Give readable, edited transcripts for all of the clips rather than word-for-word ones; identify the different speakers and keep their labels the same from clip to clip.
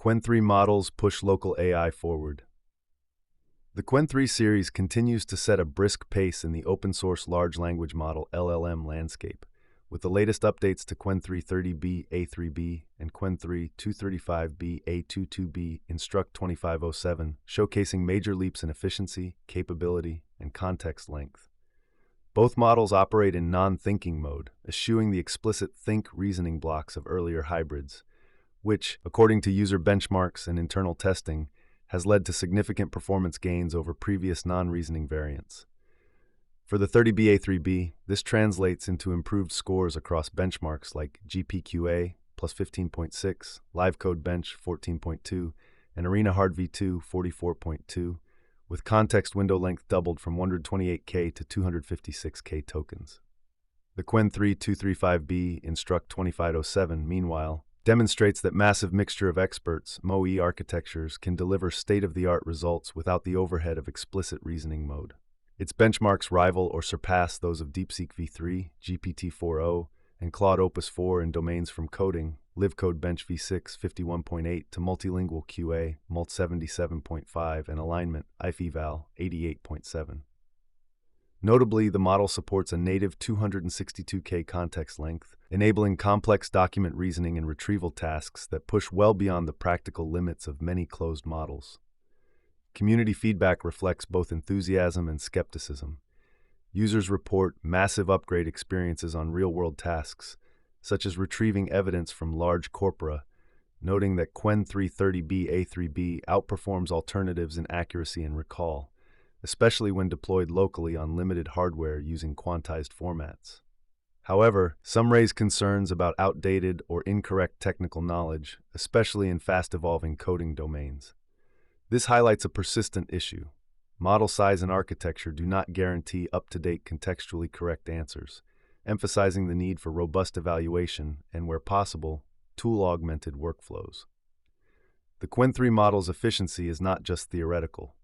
Speaker 1: Qwen3 models push local AI forward. The Qwen3 series continues to set a brisk pace in the open-source large language model LLM landscape, with the latest updates to Qwen3 30B A3B and Qwen3 235B A22B Instruct 2507 showcasing major leaps in efficiency, capability, and context length. Both models operate in non-thinking mode, eschewing the explicit think reasoning blocks of earlier hybrids, which, according to user benchmarks and internal testing, has led to significant performance gains over previous non-reasoning variants. For the 30B-A3B, this translates into improved scores across benchmarks like GPQA plus 15.6, LiveCode Bench 14.2, and Arena Hard v2 44.2, with context window length doubled from 128K to 256K tokens. The Qwen3 235B Instruct 2507, meanwhile, demonstrates that massive mixture of experts, MoE architectures, can deliver state-of-the-art results without the overhead of explicit reasoning mode. Its benchmarks rival or surpass those of DeepSeek v3, GPT-4o, and Claude Opus 4 in domains from coding, LiveCode Bench v6 51.8 to multilingual QA, Mult 77.5, and alignment, IFEVAL 88.7. Notably, the model supports a native 262K context length, enabling complex document reasoning and retrieval tasks that push well beyond the practical limits of many closed models. Community feedback reflects both enthusiasm and skepticism. Users report massive upgrade experiences on real-world tasks, such as retrieving evidence from large corpora, noting that Qwen3 30B A3B outperforms alternatives in accuracy and recall, especially when deployed locally on limited hardware using quantized formats. However, some raise concerns about outdated or incorrect technical knowledge, especially in fast-evolving coding domains. This highlights a persistent issue. Model size and architecture do not guarantee up-to-date contextually correct answers, emphasizing the need for robust evaluation and, where possible, tool-augmented workflows. The Qwen3 model's efficiency is not just theoretical.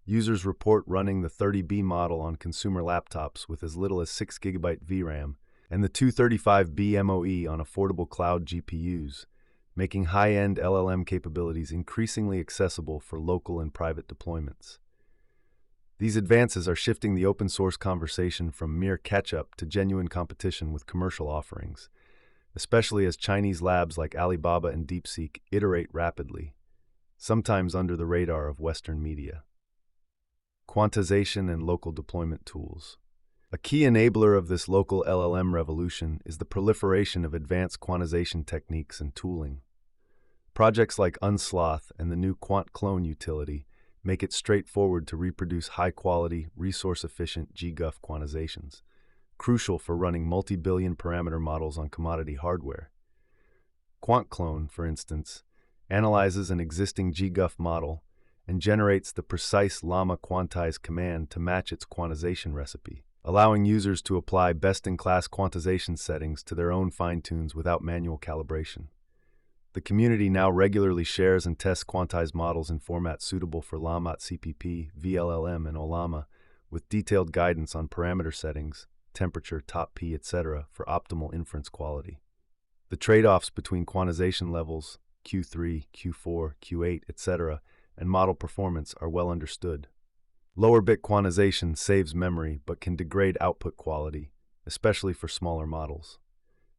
Speaker 1: Users report running the 30B model on consumer laptops with as little as 6 GB VRAM and the 235B MoE on affordable cloud GPUs, making high-end LLM capabilities increasingly accessible for local and private deployments. These advances are shifting the open-source conversation from mere catch-up to genuine competition with commercial offerings, especially as Chinese labs like Alibaba and DeepSeek iterate rapidly, sometimes under the radar of Western media. Quantization and local deployment tools. A key enabler of this local LLM revolution is the proliferation of advanced quantization techniques and tooling. Projects like Unsloth and the new Quant Clone utility make it straightforward to reproduce high-quality, resource-efficient GGUF quantizations, crucial for running multi-billion parameter models on commodity hardware. Quant Clone, for instance, analyzes an existing GGUF model and generates the precise llama quantized command to match its quantization recipe, allowing users to apply best-in-class quantization settings to their own fine-tunes without manual calibration. The community now regularly shares and tests quantized models in formats suitable for llama.cpp, vLLM, and Ollama, with detailed guidance on parameter settings, temperature, top P, etc. for optimal inference quality. The trade-offs between quantization levels, Q3, Q4, Q8, etc., and model performance are well understood. Lower bit quantization saves memory but can degrade output quality, especially for smaller models.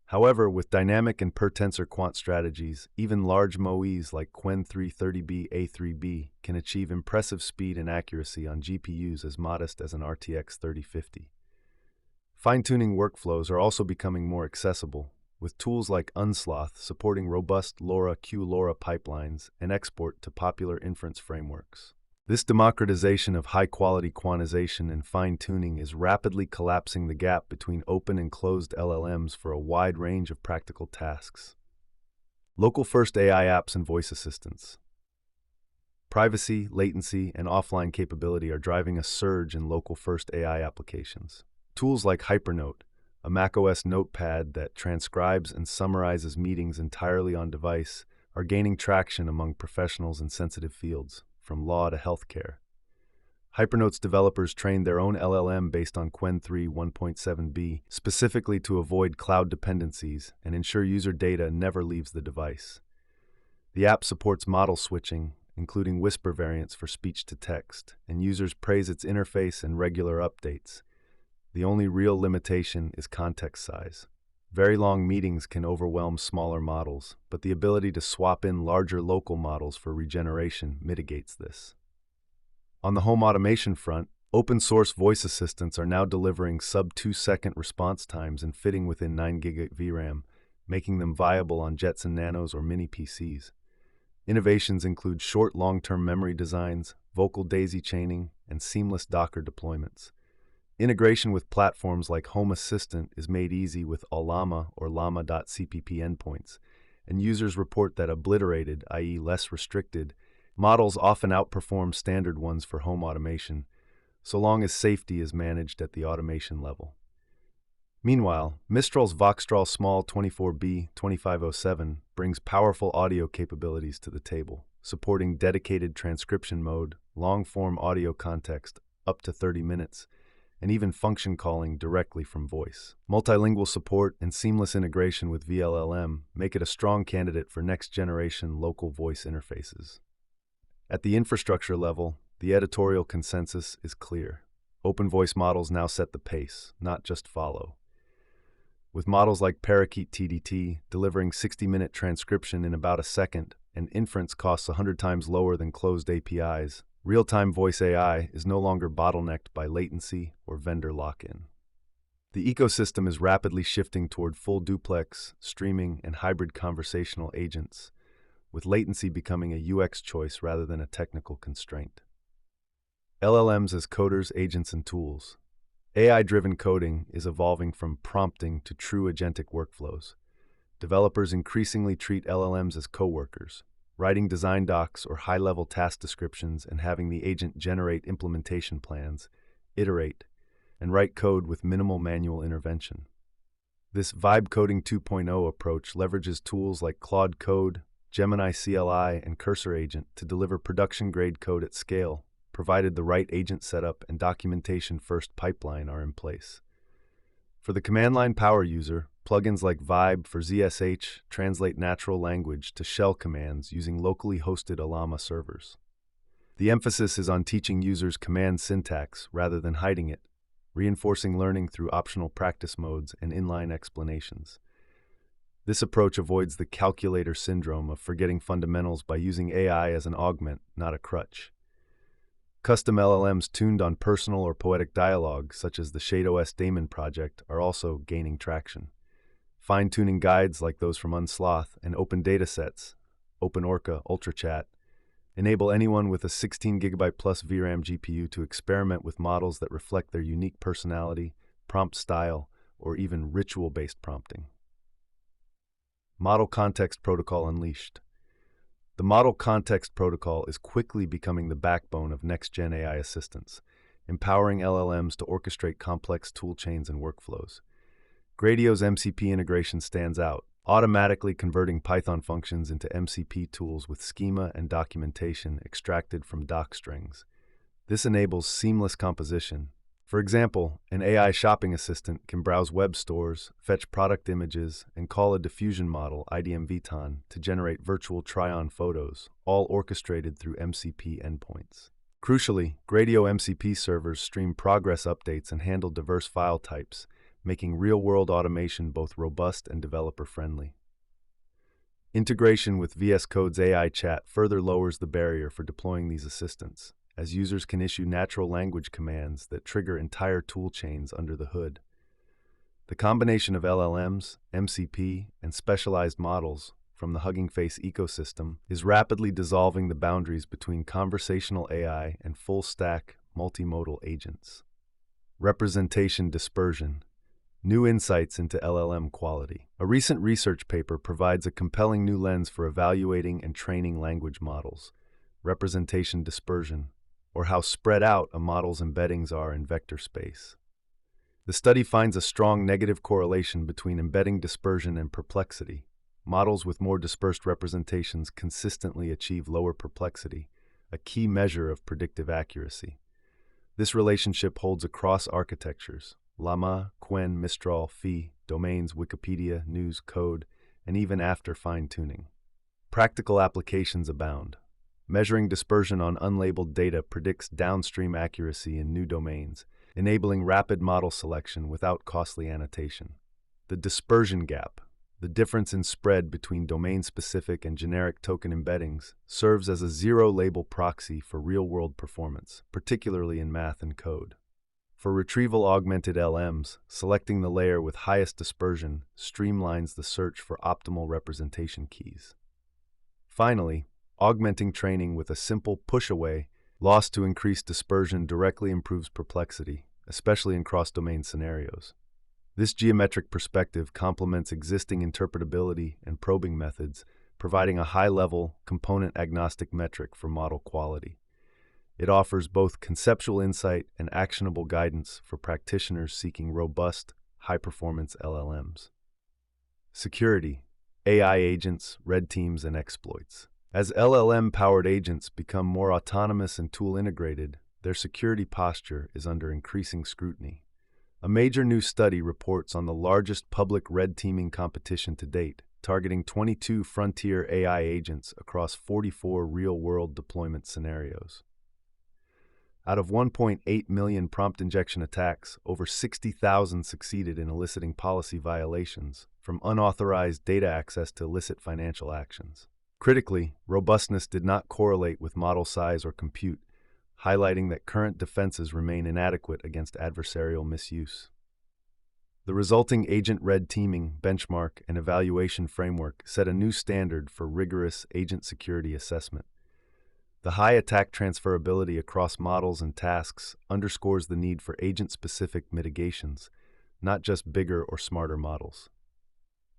Speaker 1: However, with dynamic and per-tensor quant strategies, even large MoEs like Qwen3 30B A3B can achieve impressive speed and accuracy on GPUs as modest as an RTX 3050. Fine-tuning workflows are also becoming more accessible, with tools like Unsloth supporting robust LoRa-Q-LoRa pipelines and export to popular inference frameworks. This democratization of high-quality quantization and fine-tuning is rapidly collapsing the gap between open and closed LLMs for a wide range of practical tasks. Local-first AI apps and voice assistants. Privacy, latency, and offline capability are driving a surge in local-first AI applications. Tools like Hypernote, a macOS notepad that transcribes and summarizes meetings entirely on device, are gaining traction among professionals in sensitive fields, from law to healthcare. Hypernote's developers trained their own LLM based on Qwen3 1.7b, specifically to avoid cloud dependencies and ensure user data never leaves the device. The app supports model switching, including whisper variants for speech to text, and users praise its interface and regular updates. The only real limitation is context size. Very long meetings can overwhelm smaller models, but the ability to swap in larger local models for regeneration mitigates this. On the home automation front, open-source voice assistants are now delivering sub-2-second response times and fitting within 9 GB VRAM, making them viable on Jetson Nanos or mini PCs. Innovations include short long-term memory designs, vocal daisy chaining, and seamless Docker deployments. Integration with platforms like Home Assistant is made easy with Ollama or llama.cpp endpoints, and users report that obliterated, i.e. less restricted, models often outperform standard ones for home automation, so long as safety is managed at the automation level. Meanwhile, Mistral's Voxtral Small 24B 2507 brings powerful audio capabilities to the table, supporting dedicated transcription mode, long-form audio context, up to 30 minutes, and even function calling directly from voice. Multilingual support and seamless integration with vLLM make it a strong candidate for next-generation local voice interfaces. At the infrastructure level, the editorial consensus is clear. Open voice models now set the pace, not just follow. With models like Parakeet TDT delivering 60-minute transcription in about a second and inference costs 100 times lower than closed APIs, real-time voice AI is no longer bottlenecked by latency or vendor lock-in. The ecosystem is rapidly shifting toward full duplex, streaming, and hybrid conversational agents, with latency becoming a UX choice rather than a technical constraint. LLMs as coders, agents, and tools. AI-driven coding is evolving from prompting to true agentic workflows. Developers increasingly treat LLMs as coworkers, writing design docs or high-level task descriptions and having the agent generate implementation plans, iterate, and write code with minimal manual intervention. This Vibe Coding 2.0 approach leverages tools like Claude Code, Gemini CLI, and Cursor Agent to deliver production-grade code at scale, provided the right agent setup and documentation-first pipeline are in place. For the command-line power user, plugins like Vibe for ZSH translate natural language to shell commands using locally hosted Ollama servers. The emphasis is on teaching users command syntax rather than hiding it, reinforcing learning through optional practice modes and inline explanations. This approach avoids the calculator syndrome of forgetting fundamentals by using AI as an augment, not a crutch. Custom LLMs tuned on personal or poetic dialogue, such as the ShadeOS Daemon project, are also gaining traction. Fine-tuning guides like those from Unsloth and open datasets, OpenOrca, UltraChat, enable anyone with a 16 GB plus VRAM GPU to experiment with models that reflect their unique personality, prompt style, or even ritual-based prompting. Model Context Protocol Unleashed. The Model Context Protocol is quickly becoming the backbone of next-gen AI assistants, empowering LLMs to orchestrate complex toolchains and workflows. Gradio's MCP integration stands out, automatically converting Python functions into MCP tools with schema and documentation extracted from doc strings. This enables seamless composition. For example, an AI shopping assistant can browse web stores, fetch product images, and call a diffusion model, IDM Viton, to generate virtual try-on photos, all orchestrated through MCP endpoints. Crucially, Gradio MCP servers stream progress updates and handle diverse file types, making real-world automation both robust and developer-friendly. Integration with VS Code's AI chat further lowers the barrier for deploying these assistants, as users can issue natural language commands that trigger entire toolchains under the hood. The combination of LLMs, MCP, and specialized models from the Hugging Face ecosystem is rapidly dissolving the boundaries between conversational AI and full-stack, multimodal agents. Representation dispersion. New insights into LLM quality. A recent research paper provides a compelling new lens for evaluating and training language models. Representation dispersion, or how spread out a model's embeddings are in vector space. The study finds a strong negative correlation between embedding dispersion and perplexity. Models with more dispersed representations consistently achieve lower perplexity, a key measure of predictive accuracy. This relationship holds across architectures: Llama, Qwen, Mistral, Phi, domains, Wikipedia, news, code, and even after fine-tuning. Practical applications abound. Measuring dispersion on unlabeled data predicts downstream accuracy in new domains, enabling rapid model selection without costly annotation. The dispersion gap, the difference in spread between domain-specific and generic token embeddings, serves as a zero-label proxy for real-world performance, particularly in math and code. For retrieval-augmented LMs, selecting the layer with highest dispersion streamlines the search for optimal representation keys. Finally, augmenting training with a simple push-away loss to increase dispersion directly improves perplexity, especially in cross-domain scenarios. This geometric perspective complements existing interpretability and probing methods, providing a high-level, component-agnostic metric for model quality. It offers both conceptual insight and actionable guidance for practitioners seeking robust, high-performance LLMs. Security, AI agents, red teams, and exploits. As LLM-powered agents become more autonomous and tool-integrated, their security posture is under increasing scrutiny. A major new study reports on the largest public red teaming competition to date, targeting 22 frontier AI agents across 44 real-world deployment scenarios. Out of 1.8 million prompt injection attacks, over 60,000 succeeded in eliciting policy violations, from unauthorized data access to illicit financial actions. Critically, robustness did not correlate with model size or compute, highlighting that current defenses remain inadequate against adversarial misuse. The resulting agent red teaming benchmark and evaluation framework set a new standard for rigorous agent security assessment. The high attack transferability across models and tasks underscores the need for agent-specific mitigations, not just bigger or smarter models.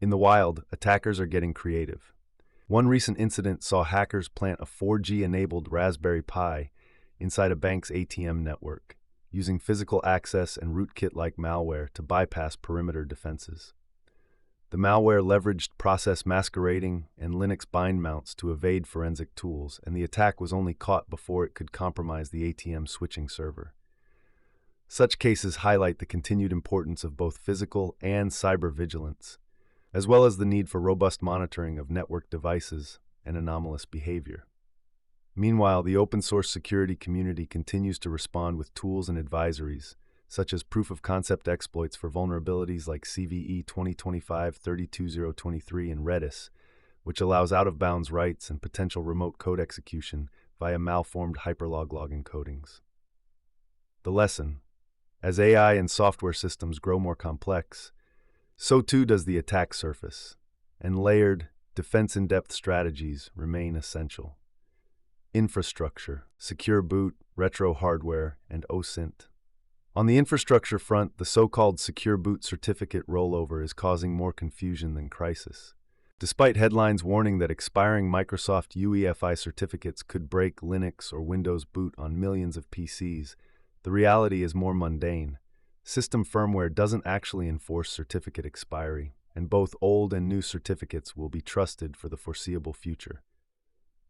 Speaker 1: In the wild, attackers are getting creative. One recent incident saw hackers plant a 4G-enabled Raspberry Pi inside a bank's ATM network, using physical access and rootkit-like malware to bypass perimeter defenses. The malware leveraged process masquerading and Linux bind mounts to evade forensic tools, and the attack was only caught before it could compromise the ATM switching server. Such cases highlight the continued importance of both physical and cyber vigilance, as well as the need for robust monitoring of network devices and anomalous behavior. Meanwhile, the open-source security community continues to respond with tools and advisories, such as proof-of-concept exploits for vulnerabilities like CVE 2025-32023 in Redis, which allows out-of-bounds writes and potential remote code execution via malformed hyperlog log encodings. The lesson: as AI and software systems grow more complex, so too does the attack surface, and layered, defense-in-depth strategies remain essential. Infrastructure, secure boot, retro hardware, and OSINT. On the infrastructure front, the so-called secure boot certificate rollover is causing more confusion than crisis. Despite headlines warning that expiring Microsoft UEFI certificates could break Linux or Windows boot on millions of PCs, the reality is more mundane. System firmware doesn't actually enforce certificate expiry, and both old and new certificates will be trusted for the foreseeable future.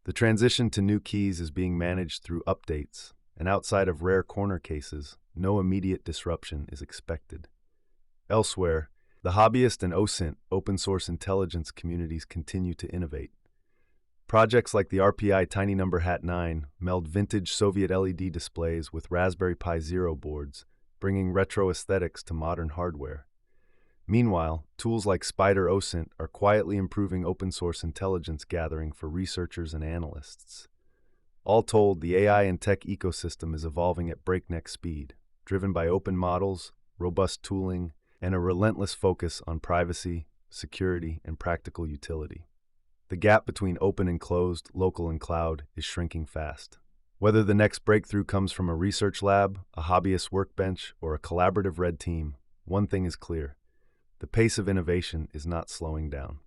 Speaker 1: The transition to new keys is being managed through updates, and outside of rare corner cases, no immediate disruption is expected. Elsewhere, the hobbyist and OSINT open-source intelligence communities continue to innovate. Projects like the RPI Tiny Number Hat 9 meld vintage Soviet LED displays with Raspberry Pi Zero boards, bringing retro aesthetics to modern hardware. Meanwhile, tools like Spider OSINT are quietly improving open-source intelligence gathering for researchers and analysts. All told, the AI and tech ecosystem is evolving at breakneck speed, driven by open models, robust tooling, and a relentless focus on privacy, security, and practical utility. The gap between open and closed, local and cloud, is shrinking fast. Whether the next breakthrough comes from a research lab, a hobbyist workbench, or a collaborative red team, one thing is clear: the pace of innovation is not slowing down.